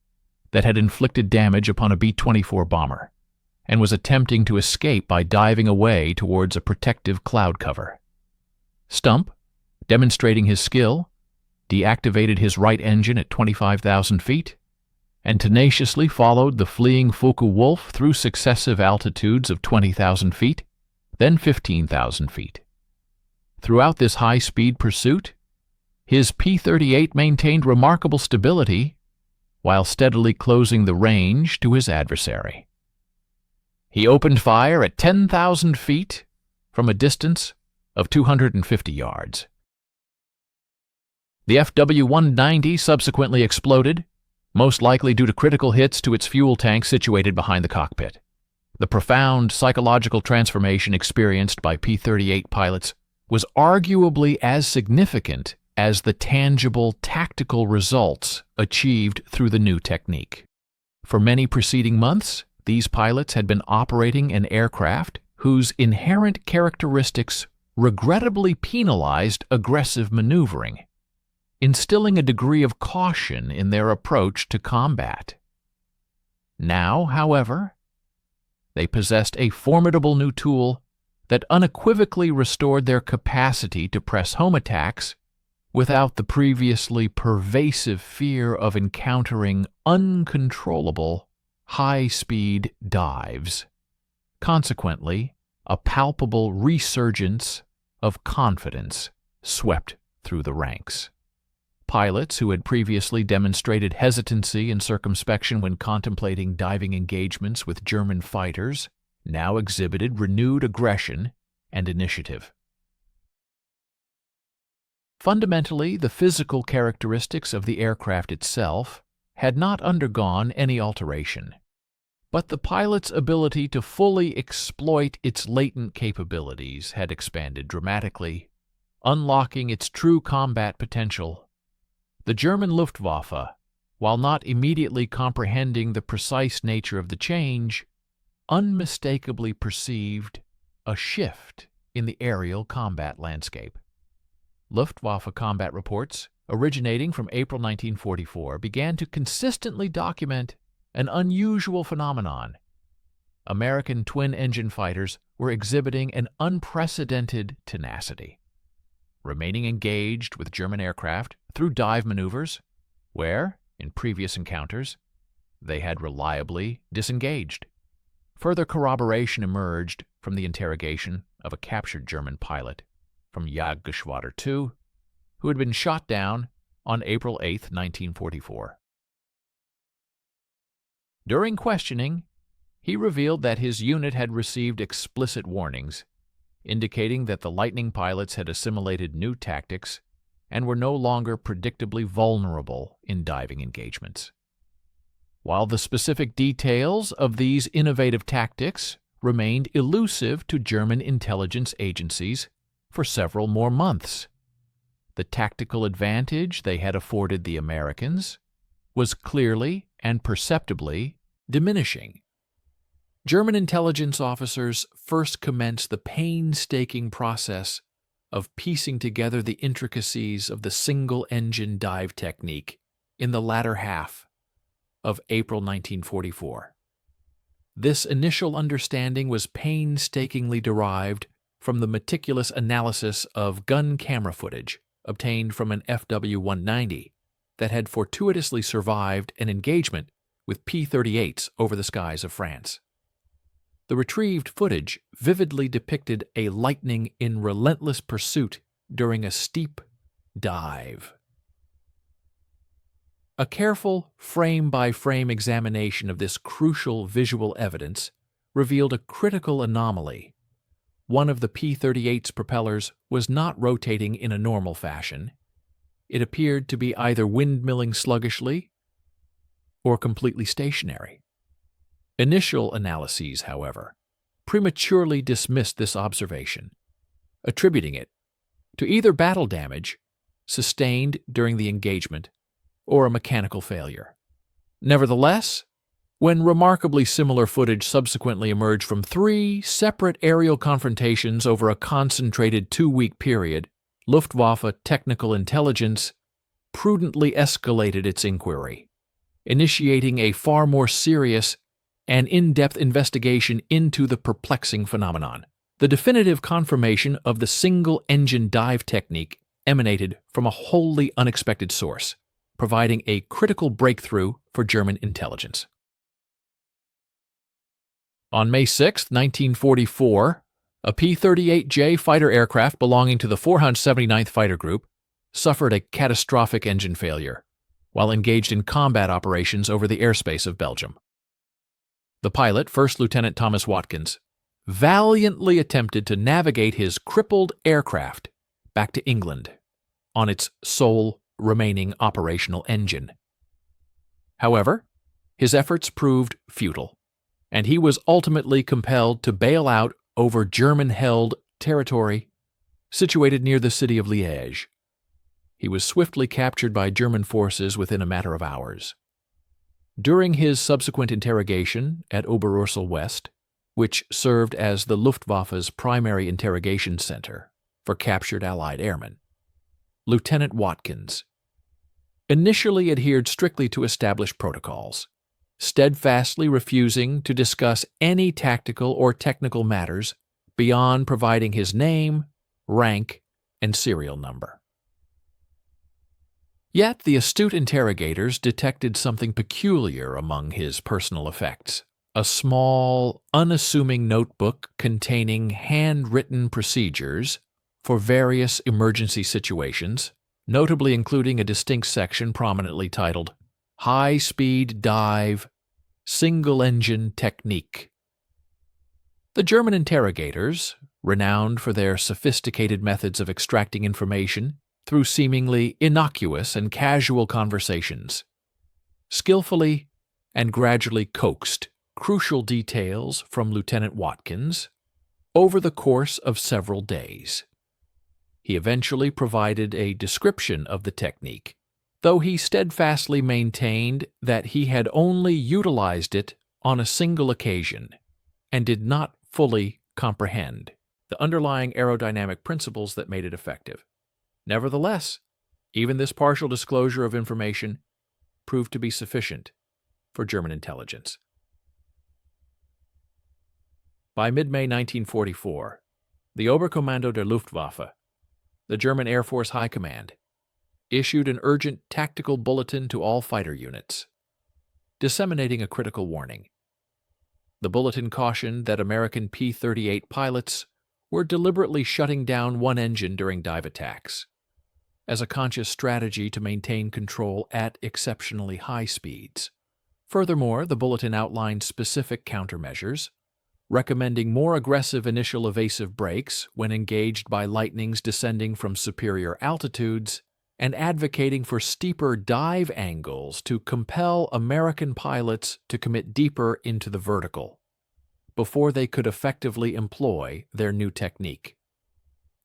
that had inflicted damage upon a B-24 bomber and was attempting to escape by diving away towards a protective cloud cover. Stump, demonstrating his skill, deactivated his right engine at 25,000 feet and tenaciously followed the fleeing Focke-Wulf through successive altitudes of 20,000 feet, then 15,000 feet. Throughout this high-speed pursuit, his P-38 maintained remarkable stability while steadily closing the range to his adversary. He opened fire at 10,000 feet from a distance of 250 yards. The FW-190 subsequently exploded, most likely due to critical hits to its fuel tank situated behind the cockpit. The profound psychological transformation experienced by P-38 pilots was arguably as significant as the tangible tactical results achieved through the new technique. For many preceding months, these pilots had been operating an aircraft whose inherent characteristics regrettably penalized aggressive maneuvering, instilling a degree of caution in their approach to combat. Now, however, they possessed a formidable new tool that unequivocally restored their capacity to press home attacks without the previously pervasive fear of encountering uncontrollable, high-speed dives. Consequently, a palpable resurgence of confidence swept through the ranks. Pilots who had previously demonstrated hesitancy and circumspection when contemplating diving engagements with German fighters now exhibited renewed aggression and initiative. Fundamentally, the physical characteristics of the aircraft itself had not undergone any alteration, but the pilot's ability to fully exploit its latent capabilities had expanded dramatically, unlocking its true combat potential. The German Luftwaffe, while not immediately comprehending the precise nature of the change, unmistakably perceived a shift in the aerial combat landscape. Luftwaffe combat reports, originating from April 1944, began to consistently document an unusual phenomenon. American twin-engine fighters were exhibiting an unprecedented tenacity, remaining engaged with German aircraft through dive maneuvers, where, in previous encounters, they had reliably disengaged. Further corroboration emerged from the interrogation of a captured German pilot from Jagdgeschwader 2, who had been shot down on April 8, 1944. During questioning, he revealed that his unit had received explicit warnings, indicating that the Lightning pilots had assimilated new tactics and were no longer predictably vulnerable in diving engagements. While the specific details of these innovative tactics remained elusive to German intelligence agencies for several more months, the tactical advantage they had afforded the Americans was clearly and perceptibly diminishing. German intelligence officers first commenced the painstaking process of piecing together the intricacies of the single-engine dive technique in the latter half of April 1944. This initial understanding was painstakingly derived from the meticulous analysis of gun camera footage obtained from an FW-190 that had fortuitously survived an engagement with P-38's over the skies of France. The retrieved footage vividly depicted a lightning in relentless pursuit during a steep dive. A careful frame-by-frame examination of this crucial visual evidence revealed a critical anomaly. One of the P-38's propellers was not rotating in a normal fashion. It appeared to be either windmilling sluggishly or completely stationary. Initial analyses, however, prematurely dismissed this observation, attributing it to either battle damage sustained during the engagement or a mechanical failure. Nevertheless, when remarkably similar footage subsequently emerged from 3 separate aerial confrontations over a concentrated 2-week period, Luftwaffe technical intelligence prudently escalated its inquiry, initiating a far more serious and in-depth investigation into the perplexing phenomenon. The definitive confirmation of the single-engine dive technique emanated from a wholly unexpected source, providing a critical breakthrough for German intelligence. On May 6, 1944, a P-38J fighter aircraft belonging to the 479th Fighter Group suffered a catastrophic engine failure while engaged in combat operations over the airspace of Belgium. The pilot, First Lieutenant Thomas Watkins, valiantly attempted to navigate his crippled aircraft back to England on its sole remaining operational engine. However, his efforts proved futile, and he was ultimately compelled to bail out over German-held territory situated near the city of Liège. He was swiftly captured by German forces within a matter of hours. During his subsequent interrogation at Oberursel West, which served as the Luftwaffe's primary interrogation center for captured Allied airmen, Lieutenant Watkins initially adhered strictly to established protocols, steadfastly refusing to discuss any tactical or technical matters beyond providing his name, rank, and serial number. Yet the astute interrogators detected something peculiar among his personal effects: a small, unassuming notebook containing handwritten procedures for various emergency situations, notably including a distinct section prominently titled High-Speed Dive Single-Engine Technique. The German interrogators, renowned for their sophisticated methods of extracting information through seemingly innocuous and casual conversations, skillfully and gradually coaxed crucial details from Lieutenant Watkins over the course of several days. He eventually provided a description of the technique, though he steadfastly maintained that he had only utilized it on a single occasion and did not fully comprehend the underlying aerodynamic principles that made it effective. Nevertheless, even this partial disclosure of information proved to be sufficient for German intelligence. By mid-May 1944, the Oberkommando der Luftwaffe, the German Air Force High Command, issued an urgent tactical bulletin to all fighter units, disseminating a critical warning. The bulletin cautioned that American P-38 pilots were deliberately shutting down one engine during dive attacks, as a conscious strategy to maintain control at exceptionally high speeds. Furthermore, the bulletin outlined specific countermeasures, recommending more aggressive initial evasive brakes when engaged by lightnings descending from superior altitudes, and advocating for steeper dive angles to compel American pilots to commit deeper into the vertical before they could effectively employ their new technique.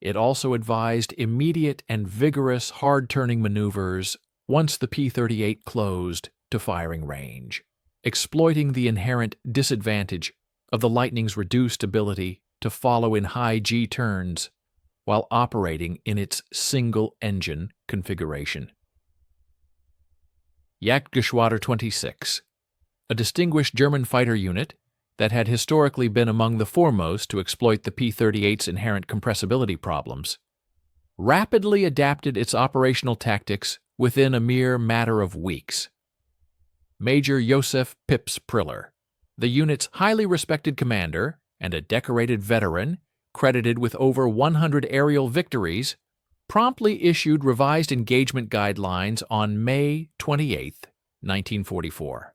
It also advised immediate and vigorous hard-turning maneuvers once the P-38 closed to firing range, exploiting the inherent disadvantage of the Lightning's reduced ability to follow in high G turns while operating in its single-engine configuration. Jagdgeschwader 26, a distinguished German fighter unit that had historically been among the foremost to exploit the P-38's inherent compressibility problems, rapidly adapted its operational tactics within a mere matter of weeks. Major Joseph Pips Priller, the unit's highly respected commander and a decorated veteran credited with over 100 aerial victories, promptly issued revised engagement guidelines on May 28, 1944.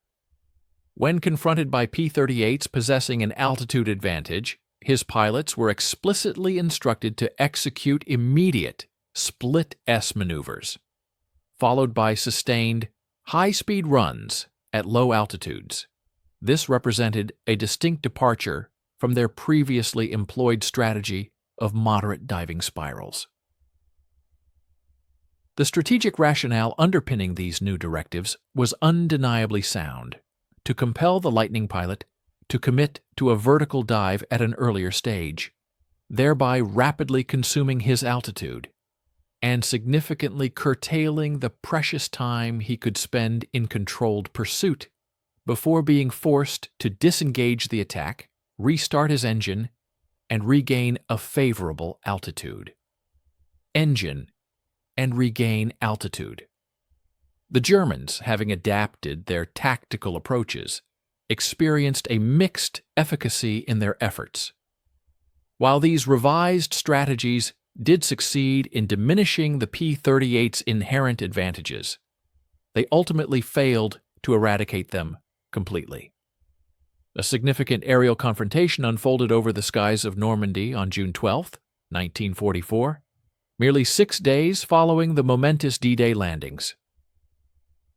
When confronted by P-38's possessing an altitude advantage, his pilots were explicitly instructed to execute immediate split S maneuvers, followed by sustained high-speed runs at low altitudes. This represented a distinct departure from their previously employed strategy of moderate diving spirals. The strategic rationale underpinning these new directives was undeniably sound: to compel the Lightning pilot to commit to a vertical dive at an earlier stage, thereby rapidly consuming his altitude and significantly curtailing the precious time he could spend in controlled pursuit before being forced to disengage the attack, restart his engine, and regain a favorable altitude. Engine and regain altitude. The Germans, having adapted their tactical approaches, experienced a mixed efficacy in their efforts. While these revised strategies did succeed in diminishing the P-38's inherent advantages, they ultimately failed to eradicate them completely. A significant aerial confrontation unfolded over the skies of Normandy on June 12, 1944, merely 6 days following the momentous D-Day landings.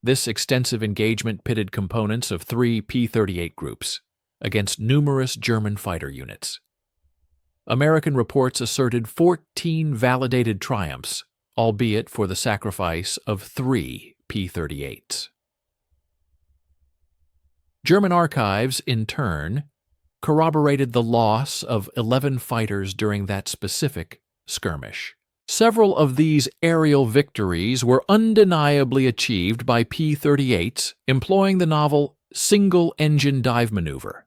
This extensive engagement pitted components of 3 P-38 groups against numerous German fighter units. American reports asserted 14 validated triumphs, albeit for the sacrifice of 3 P-38's. German archives, in turn, corroborated the loss of 11 fighters during that specific skirmish. Several of these aerial victories were undeniably achieved by P-38's employing the novel single-engine dive maneuver.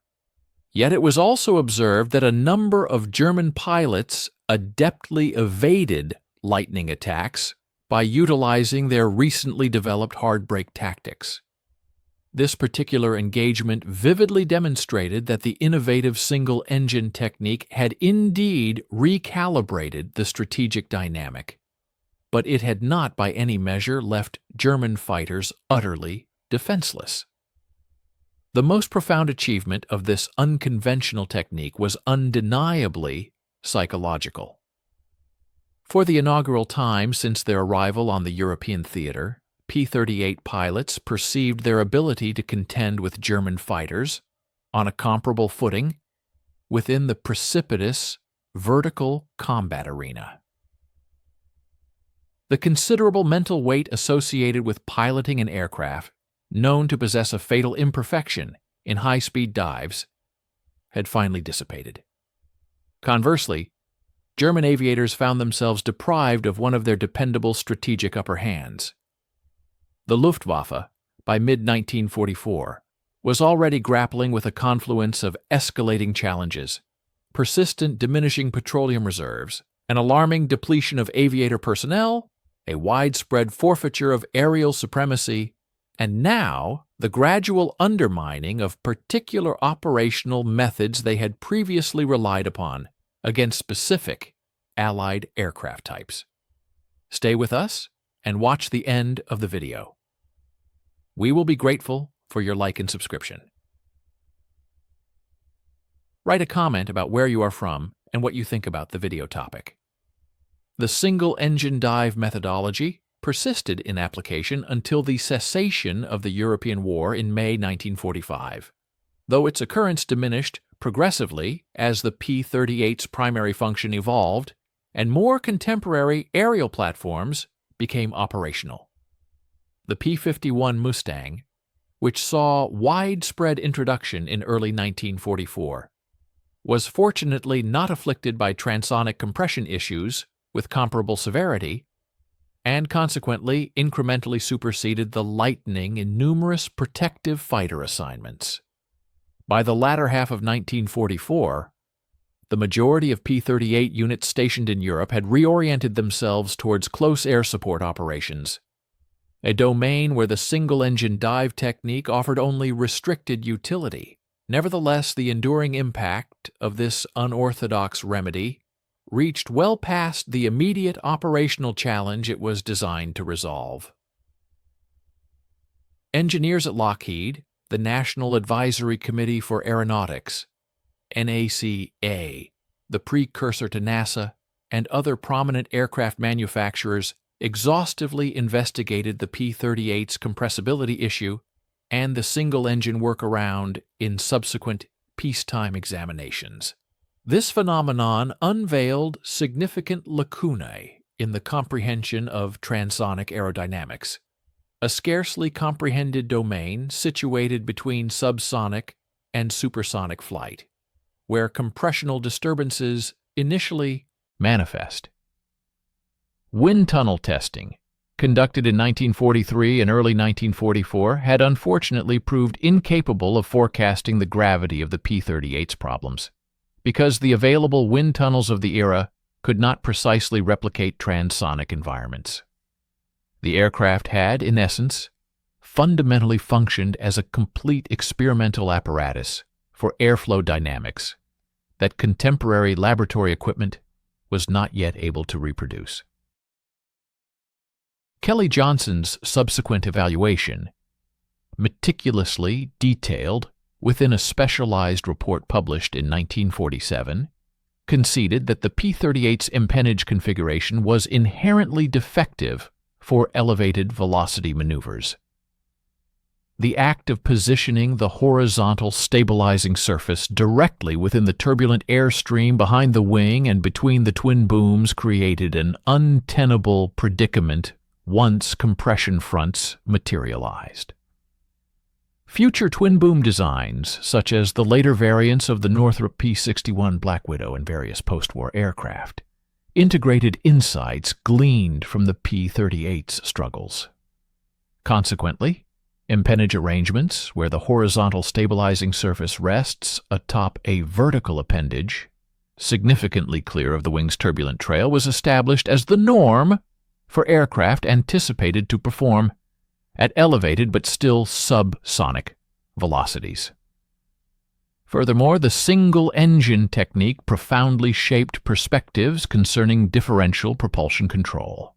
Yet it was also observed that a number of German pilots adeptly evaded Lightning attacks by utilizing their recently developed hard-brake tactics. This particular engagement vividly demonstrated that the innovative single-engine technique had indeed recalibrated the strategic dynamic, but it had not by any measure left German fighters utterly defenseless. The most profound achievement of this unconventional technique was undeniably psychological. For the inaugural time since their arrival on the European theater, P-38 pilots perceived their ability to contend with German fighters on a comparable footing within the precipitous vertical combat arena. The considerable mental weight associated with piloting an aircraft known to possess a fatal imperfection in high-speed dives had finally dissipated. Conversely, German aviators found themselves deprived of one of their dependable strategic upper hands. The Luftwaffe, by mid-1944, was already grappling with a confluence of escalating challenges, persistent diminishing petroleum reserves, an alarming depletion of aviator personnel, a widespread forfeiture of aerial supremacy, and now the gradual undermining of particular operational methods they had previously relied upon against specific Allied aircraft types. Stay with us and watch the end of the video. We will be grateful for your like and subscription. Write a comment about where you are from and what you think about the video topic. The single-engine dive methodology persisted in application until the cessation of the European War in May 1945, though its occurrence diminished progressively as the P-38's primary function evolved and more contemporary aerial platforms became operational. The P-51 Mustang, which saw widespread introduction in early 1944, was fortunately not afflicted by transonic compression issues with comparable severity, and consequently incrementally superseded the Lightning in numerous protective fighter assignments. By the latter half of 1944, The majority of P-38 units stationed in Europe had reoriented themselves towards close air support operations, a domain where the single-engine dive technique offered only restricted utility. Nevertheless, the enduring impact of this unorthodox remedy reached well past the immediate operational challenge it was designed to resolve. Engineers at Lockheed, the National Advisory Committee for Aeronautics, NACA, the precursor to NASA, and other prominent aircraft manufacturers exhaustively investigated the P-38's compressibility issue and the single-engine workaround in subsequent peacetime examinations. This phenomenon unveiled significant lacunae in the comprehension of transonic aerodynamics, a scarcely comprehended domain situated between subsonic and supersonic flight, where compressional disturbances initially manifest. Wind tunnel testing, conducted in 1943 and early 1944, had unfortunately proved incapable of forecasting the gravity of the P-38's problems, because the available wind tunnels of the era could not precisely replicate transonic environments. The aircraft had, in essence, fundamentally functioned as a complete experimental apparatus for airflow dynamics that contemporary laboratory equipment was not yet able to reproduce. Kelly Johnson's subsequent evaluation, meticulously detailed within a specialized report published in 1947, conceded that the P-38's empennage configuration was inherently defective for elevated velocity maneuvers. The act of positioning the horizontal stabilizing surface directly within the turbulent airstream behind the wing and between the twin booms created an untenable predicament once compression fronts materialized. Future twin-boom designs, such as the later variants of the Northrop P-61 Black Widow and various post-war aircraft, integrated insights gleaned from the P-38's struggles. Consequently, empennage arrangements, where the horizontal stabilizing surface rests atop a vertical appendage, significantly clear of the wing's turbulent trail, was established as the norm for aircraft anticipated to perform at elevated but still subsonic velocities. Furthermore, the single-engine technique profoundly shaped perspectives concerning differential propulsion control.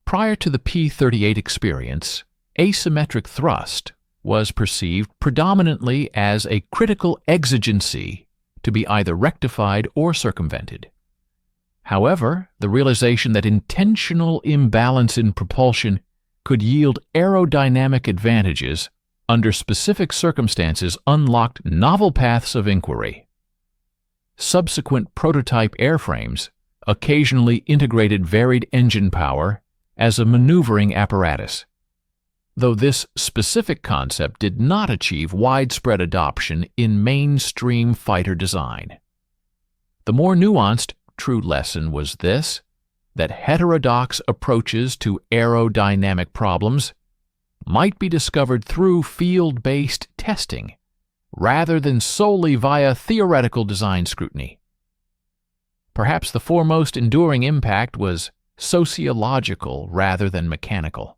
Prior to the P-38 experience, asymmetric thrust was perceived predominantly as a critical exigency to be either rectified or circumvented. However, the realization that intentional imbalance in propulsion could yield aerodynamic advantages under specific circumstances unlocked novel paths of inquiry. Subsequent prototype airframes occasionally integrated varied engine power as a maneuvering apparatus, though this specific concept did not achieve widespread adoption in mainstream fighter design. The more nuanced true lesson was this: that heterodox approaches to aerodynamic problems might be discovered through field-based testing rather than solely via theoretical design scrutiny. Perhaps the foremost enduring impact was sociological rather than mechanical.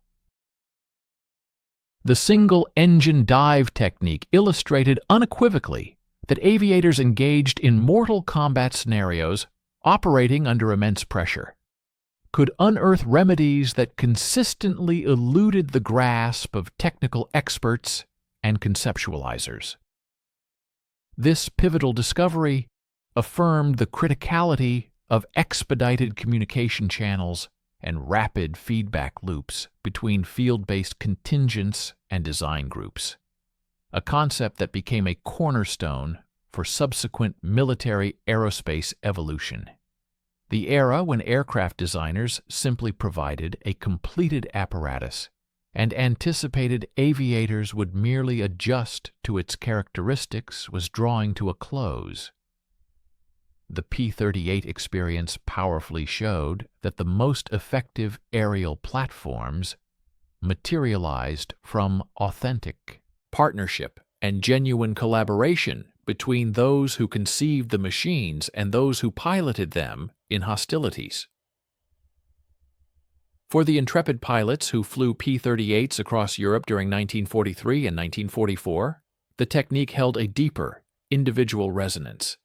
The single-engine dive technique illustrated unequivocally that aviators engaged in mortal combat scenarios operating under immense pressure could unearth remedies that consistently eluded the grasp of technical experts and conceptualizers. This pivotal discovery affirmed the criticality of expedited communication channels and rapid feedback loops between field-based contingents and design groups, a concept that became a cornerstone for subsequent military aerospace evolution. The era when aircraft designers simply provided a completed apparatus and anticipated aviators would merely adjust to its characteristics was drawing to a close. The P-38 experience powerfully showed that the most effective aerial platforms materialized from authentic partnership and genuine collaboration between those who conceived the machines and those who piloted them in hostilities. For the intrepid pilots who flew P-38's across Europe during 1943 and 1944, the technique held a deeper, individual resonance.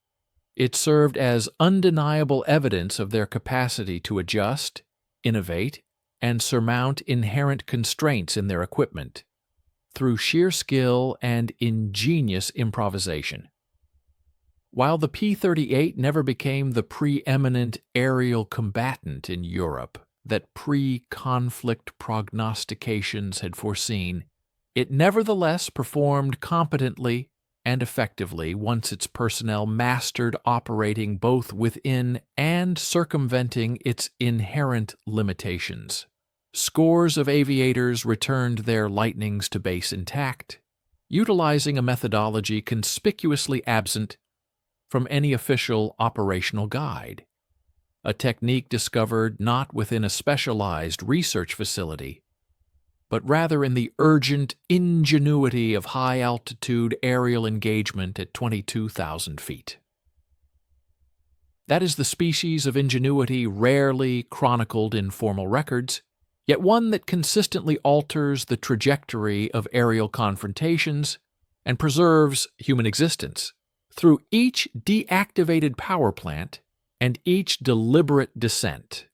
It served as undeniable evidence of their capacity to adjust, innovate, and surmount inherent constraints in their equipment through sheer skill and ingenious improvisation. While the P-38 never became the preeminent aerial combatant in Europe that pre-conflict prognostications had foreseen, it nevertheless performed competently and effectively once its personnel mastered operating both within and circumventing its inherent limitations. Scores of aviators returned their Lightnings to base intact, utilizing a methodology conspicuously absent from any official operational guide, a technique discovered not within a specialized research facility, but rather in the urgent ingenuity of high-altitude aerial engagement at 22,000 feet. That is the species of ingenuity rarely chronicled in formal records, yet one that consistently alters the trajectory of aerial confrontations and preserves human existence through each deactivated power plant and each deliberate descent.